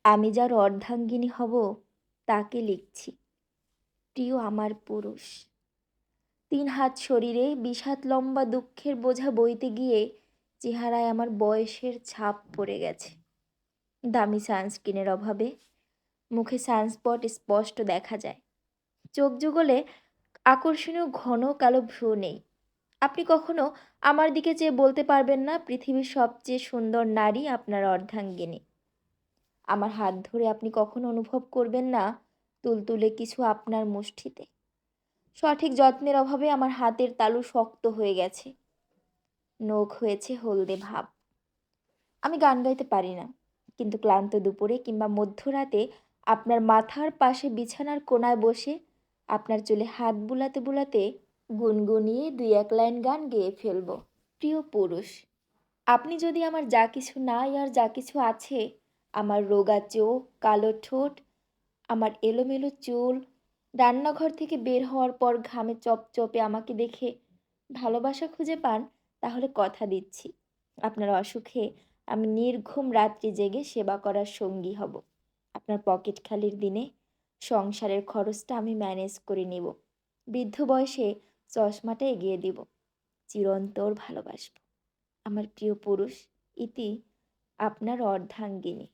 আমি যার অর্ধাঙ্গিনী হব তাকে লিখছি, প্রিয় আমার পুরুষ। 3 হাত শরীরে 20 হাত লম্বা দুঃখের বোঝা বইতে গিয়ে চেহারায় আমার বয়সের ছাপ পড়ে গেছে। দামি সানস্ক্রিনের অভাবে মুখে সানস্পট স্পষ্ট দেখা যায়। চোখ যুগলে আকর্ষণীয় ঘন কালো ভ্রু নেই। আপনি কখনো আমার দিকে চেয়ে বলতে পারবেন না পৃথিবীর সবচেয়ে সুন্দর নারী আপনার অর্ধাঙ্গিনী। আমার হাত ধরে আপনি কখনো অনুভব করবেন না তুলতুলে কিছু আপনার মুষ্টিতে। সঠিক যত্নের অভাবে আমার হাতের তালু শক্ত হয়ে গেছে, নখ হয়েছে হলদে ভাব। আমি গান গাইতে পারি না, কিন্তু ক্লান্ত দুপুরে কিংবা মধ্যরাতে আপনার মাথার পাশে বিছানার কোণায় বসে আপনার চুলে হাত বুলাতে বুলাতে গুনগুনিয়ে 2-1 লাইন গান গেয়ে ফেলবো। প্রিয় পুরুষ, আপনি যদি আমার যা কিছু নাই আর যা কিছু আছে, আমার রোগা চোখ, কালো ঠোঁট, আমার এলোমেলো চুল, রান্নাঘর থেকে বের হওয়ার পর ঘামে চপচপে আমাকে দেখে ভালোবাসা খুঁজে পান, তাহলে কথা দিচ্ছি আপনার অসুখে আমি নির্ঘুম রাত্রি জেগে সেবা করার সঙ্গী হব। আপনার পকেট খালির দিনে সংসারের খরচটা আমি ম্যানেজ করে নেব। বৃদ্ধ বয়সে চশমাটা এগিয়ে দিব। চিরন্তর ভালোবাসব। আমার প্রিয় পুরুষ, ইতি আপনার অর্ধাঙ্গিনী।